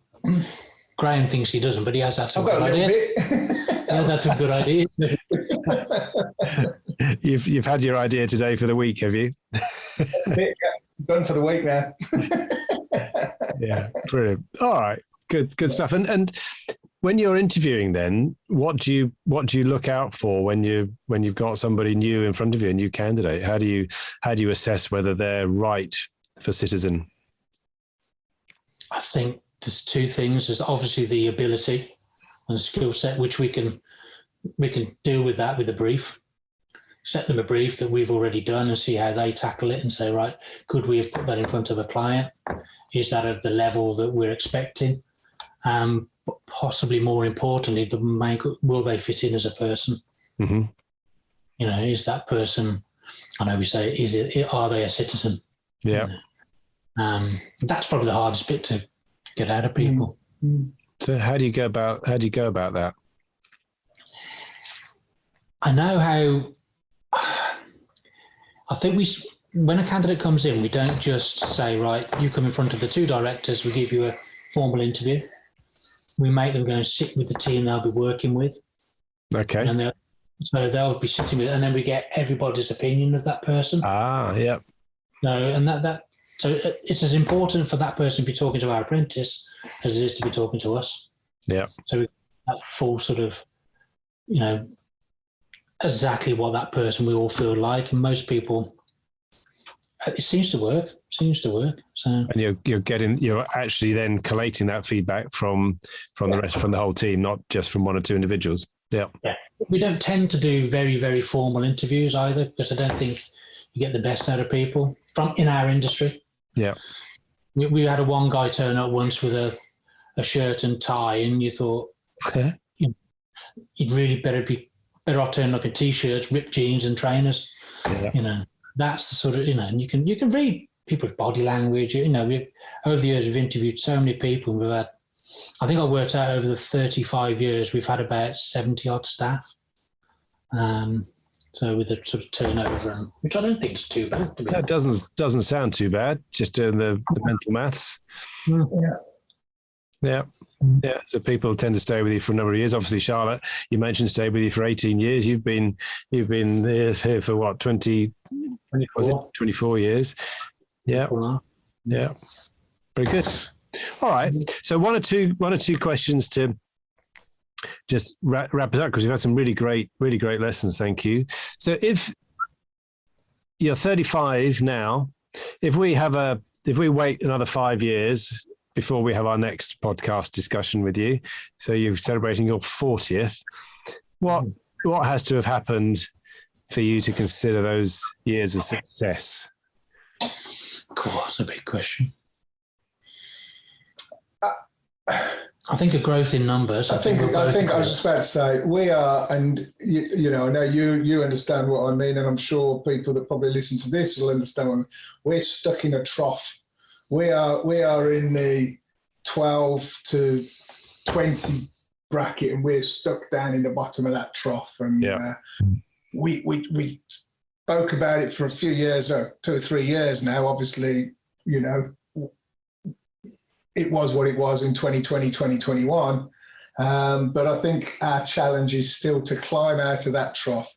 Graeme thinks he doesn't, but he has had some good ideas. He has had some good ideas. You've had your idea today for the week, have you? Done for the week now. Yeah, brilliant. All right, good stuff. And when you're interviewing, then what do you look out for when you've got somebody new in front of you, a new candidate? How do you assess whether they're right for Citizen? I think there's two things. There's obviously the ability and skill set, which we can deal with that with a brief. Set them a brief that we've already done and see how they tackle it and say, right, could we have put that in front of a client? Is that at the level that we're expecting? But possibly more importantly, will they fit in as a person? Mm-hmm. You know, is that person, I know we say, are they a citizen? Yeah. That's probably the hardest bit to get out of people. Mm-hmm. So how do you go about that? I know how. I think when a candidate comes in, we don't just say, right, you come in front of the two directors, we give you a formal interview. We make them go and sit with the team they'll be working with. Okay. And they'll be sitting with, and then we get everybody's opinion of that person. Ah, yeah. So it's as important for that person to be talking to our apprentice as it is to be talking to us. Yeah. So that full sort of, you know, exactly what that person we all feel like, and most people, it seems to work. So, and you're actually then collating that feedback from the whole team, not just from one or two individuals. Yeah. We don't tend to do very, very formal interviews either, because I don't think you get the best out of people in our industry. Yeah. We had one guy turn up once with a shirt and tie, and you thought you'd really better off turning up in t-shirts, ripped jeans and trainers. Yeah. You know, that's the sort of, you know, and you can read people's body language. You know, over the years we've interviewed so many people, and we've had, I think I worked out over the 35 years we've had about 70 odd staff. So with a sort of turnover, which I don't think is too bad. That doesn't sound too bad. Just doing the mental maths. Yeah. So people tend to stay with you for a number of years. Obviously, Charlotte, you mentioned stayed with you for 18 years. You've been here for what, 24 years? Yeah. Yeah. Very good. All right. So one or two questions to just wrap it up, because we've had some really great lessons. Thank you. So if you're 35 now, if we wait another 5 years before we have our next podcast discussion with you, so you're celebrating your 40th, what has to have happened for you to consider those years of success? Cool, that's a big question. I think a growth in numbers. I think I was just about to say we are, and you know, I know you understand what I mean, and I'm sure people that probably listen to this will understand. We're stuck in a trough. We are in the 12 to 20 bracket, and we're stuck down in the bottom of that trough. And we spoke about it for a few years, 2 or 3 years now. Obviously, you know, it was what it was in 2020, 2021. But I think our challenge is still to climb out of that trough.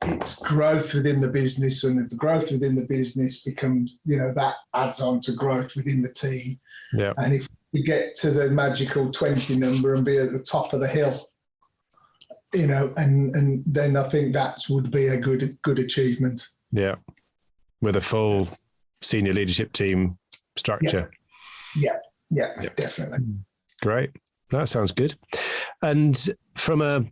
It's growth within the business, and if the growth within the business becomes, you know, that adds on to growth within the team. Yeah. And if we get to the magical 20 number and be at the top of the hill, you know, and then I think that would be a good achievement. Yeah. With a full senior leadership team structure. Yeah, definitely. Great. That sounds good. And from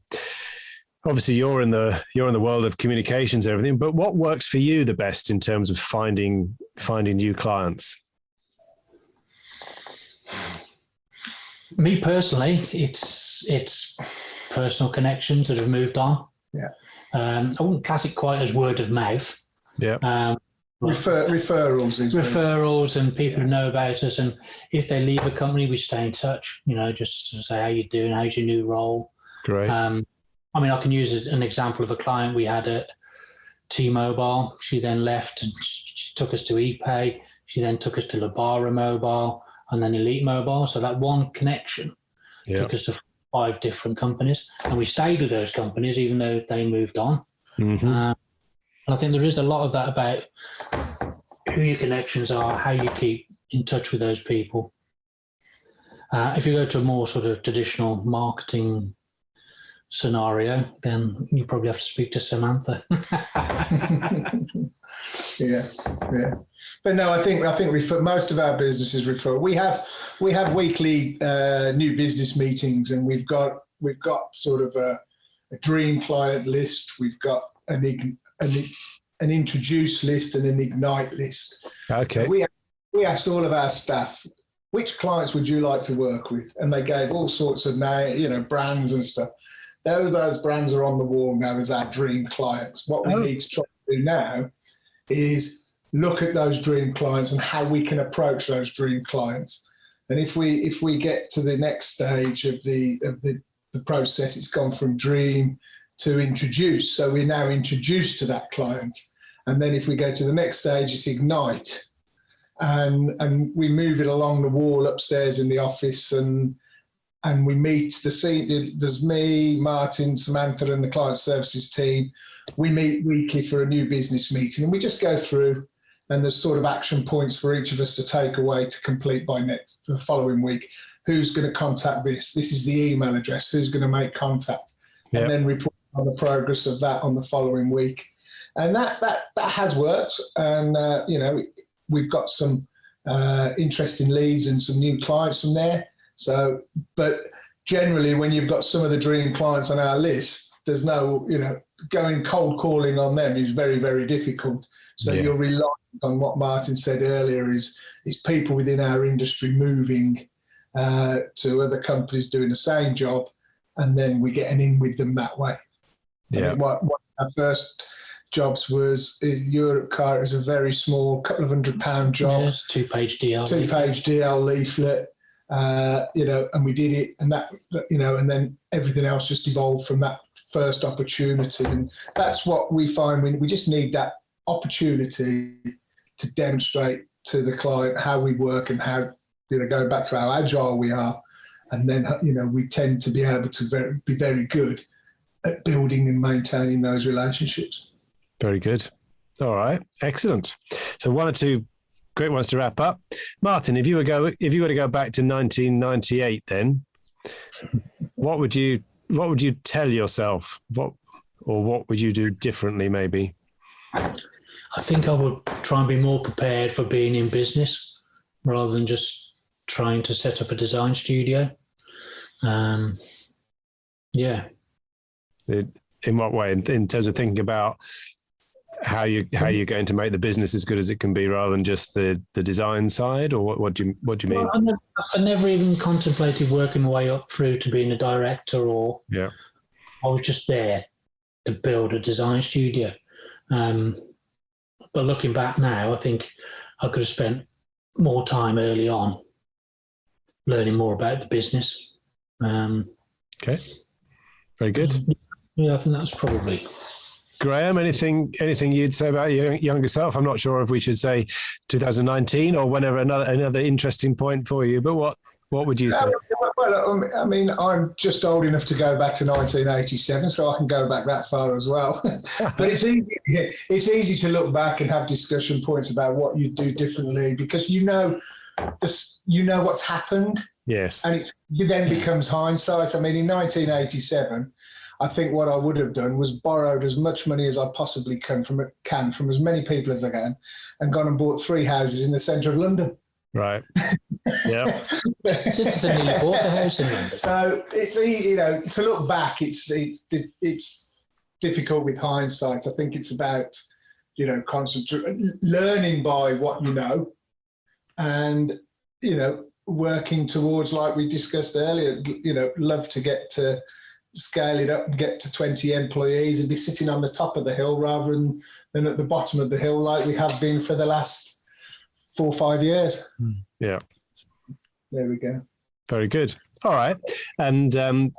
obviously you're in the world of communications and everything, but what works for you the best in terms of finding new clients? Me personally, it's personal connections that have moved on. Yeah. I wouldn't class it quite as word of mouth. Yeah. Referrals and people who know about us, and if they leave a company, we stay in touch. You know, just to say how you doing, how's your new role. Great. I mean, I can use an example of a client we had at T-Mobile. She then left and she took us to ePay. She then took us to Labara Mobile and then Elite Mobile. So that one connection took us to 5 different companies, and we stayed with those companies even though they moved on. Mm-hmm. And I think there is a lot of that about who your connections are, how you keep in touch with those people. If you go to a more sort of traditional marketing scenario, then you probably have to speak to Samantha. Yeah. But no, I think most of our businesses refer. We have weekly new business meetings, and we've got sort of a dream client list. We've got an introduce list and an ignite list. Okay. So we asked all of our staff, which clients would you like to work with? And they gave all sorts of brands and stuff. Those brands are on the wall now as our dream clients. What we need to try to do now is look at those dream clients and how we can approach those dream clients. And if we get to the next stage of the process, it's gone from dream to introduce. So we're now introduced to that client. And then if we go to the next stage, it's ignite. And we move it along the wall upstairs in the office, and we meet there's me, Martin, Samantha, and the client services team. We meet weekly for a new business meeting, and we just go through, and there's sort of action points for each of us to take away to complete by the following week. Who's going to contact this? This is the email address. Who's going to make contact? Yep. And then report on the progress of that on the following week. And that has worked. And, we've got some interesting leads and some new clients from there. So, but generally when you've got some of the dream clients on our list, there's no, going cold calling on them is very, very difficult. So you're reliant on what Martin said earlier is people within our industry moving to other companies doing the same job, and then we get an in with them that way. Yeah. One of our first jobs was Europe Car. It was a very small, couple of £100 job. Yes, 2-page DL. 2-page DL leaflet, and we did it, and that, and then everything else just evolved from that first opportunity. And that's what we find we just need that opportunity to demonstrate to the client how we work and how, going back to how agile we are. And then, we tend to be able to be very good at building and maintaining those relationships. Very good. All right. Excellent. So 1 or 2 great ones to wrap up. Martin, if you were to go back to 1998, then what would you tell yourself? What would you do differently, maybe? I think I would try and be more prepared for being in business rather than just trying to set up a design studio. In what way? In terms of thinking about how you're going to make the business as good as it can be, rather than just the design side, or what do you mean? Well, I never even contemplated working my way up through to being a director, or I was just there to build a design studio. But looking back now, I think I could have spent more time early on learning more about the business. Okay, very good. Yeah, I think that's probably. Graeme, anything you'd say about your younger self? I'm not sure if we should say 2019 or whenever another interesting point for you, but what would you say? Well, I mean, I'm just old enough to go back to 1987, so I can go back that far as well. But it's easy to look back and have discussion points about what you do differently, because you know what's happened. Yes. And it then becomes hindsight. I mean, in 1987, I think what I would have done was borrowed as much money as I possibly can from as many people as I can, and gone and bought 3 houses in the centre of London. Right. Yeah. Citizen nearly bought a house in London. So it's, to look back, it's difficult with hindsight. I think it's about, learning by what you know, and, working towards, like we discussed earlier, love to get to scale it up and get to 20 employees and be sitting on the top of the hill rather than at the bottom of the hill like we have been for the last 4 or 5 years. Yeah. There we go. Very good. All right. And 2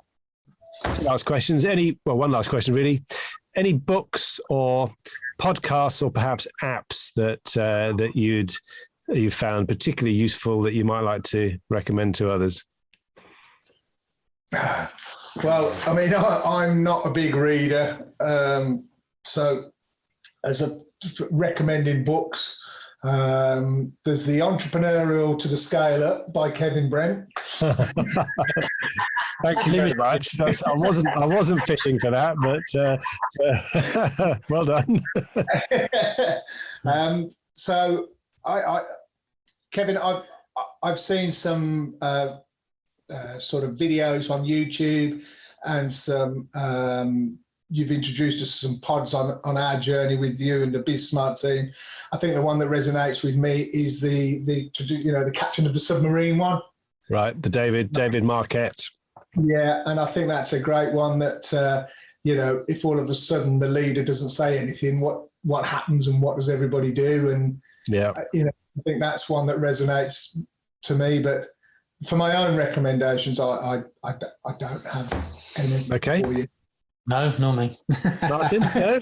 last questions. One last question, really. Any books or podcasts or perhaps apps that you found particularly useful that you might like to recommend to others? Well, I mean, I'm not a big reader, so as a recommending books, there's The Entrepreneurial to the Scale Up by Kevin Brent. Thank you very much. I wasn't fishing for that, but well done. So Kevin, I've seen some sort of videos on YouTube, and some you've introduced us to some pods on our journey with you and the BizSmart team. I think the one that resonates with me is the captain of the submarine one. Right, the David Marquette. Yeah, and I think that's a great one that if all of a sudden the leader doesn't say anything, what happens and what does everybody do? And yeah, I think that's one that resonates to me. But for my own recommendations, I don't have any for you. No, not me. Martin? No?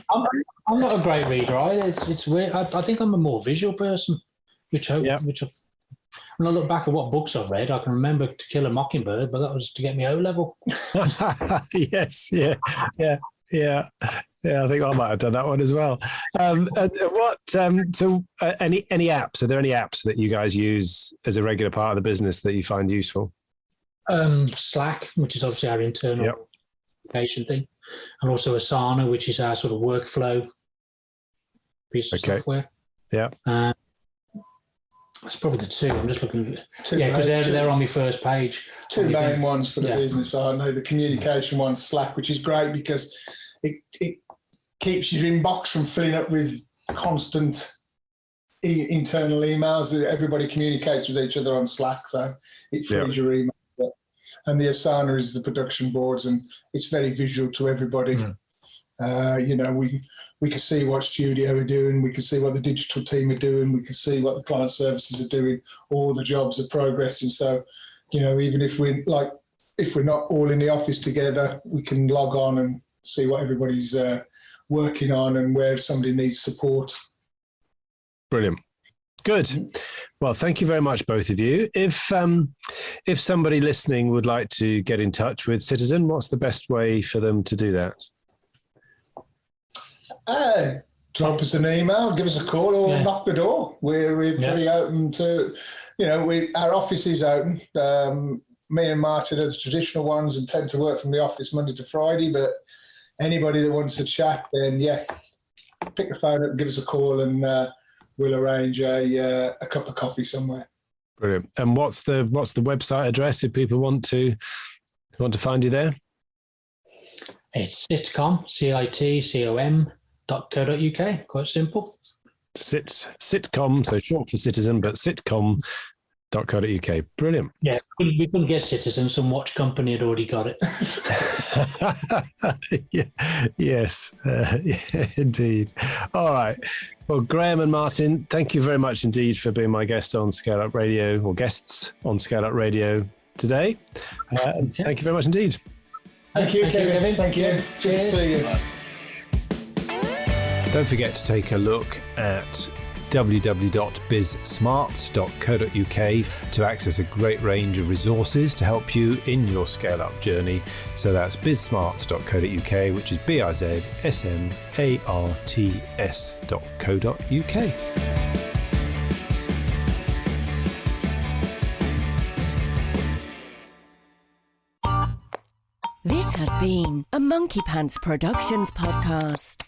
I'm not a great reader either. It's weird. I think I'm a more visual person, which when I look back at what books I've read, I can remember To Kill a Mockingbird, but that was to get me O-level. Yes, yeah. I think I might have done that one as well. Any apps? Are there any apps that you guys use as a regular part of the business that you find useful? Slack, which is obviously our internal communication thing, and also Asana, which is our sort of workflow piece of software. Yeah. That's probably the 2. I'm just looking. Because they're on my first page. 2 main ones for the business. I know the communication one, Slack, which is great because it keeps your inbox from filling up with constant internal emails. Everybody communicates with each other on Slack, so it frees your email. And the Asana is the production boards, and it's very visual to everybody. We can see what studio are doing, we can see what the digital team are doing, we can see what the client services are doing, all the jobs are progressing. So, even if we're not all in the office together, we can log on and see what everybody's working on and where somebody needs support. Brilliant. Good. Well, thank you very much, both of you. If somebody listening would like to get in touch with Citizen, what's the best way for them to do that? Drop us an email, give us a call, or knock the door. We're pretty open to, our office is open. Me and Martin are the traditional ones and tend to work from the office Monday to Friday, but anybody that wants to chat, then pick the phone up and give us a call, and we'll arrange a cup of coffee somewhere. Brilliant. And what's the website address if people want to find you there? It's sitcom, sitcom.co.uk. Quite simple. Sitcom, so short for Citizen, but sitcom.co.uk. .co.uk. Brilliant. Yeah, we couldn't get Citizen. Some watch company had already got it. Yes, indeed. All right. Well, Graeme and Martin, thank you very much indeed for being my guest on ScaleUp Radio, or guests on ScaleUp Radio today. Thank you very much indeed. Thank you, Kevin. Thank you. Good to see you. Don't forget to take a look at www.bizsmarts.co.uk to access a great range of resources to help you in your scale-up journey. So that's bizsmarts.co.uk, which is bizsmarts.co.uk. This has been a Monkey Pants Productions podcast.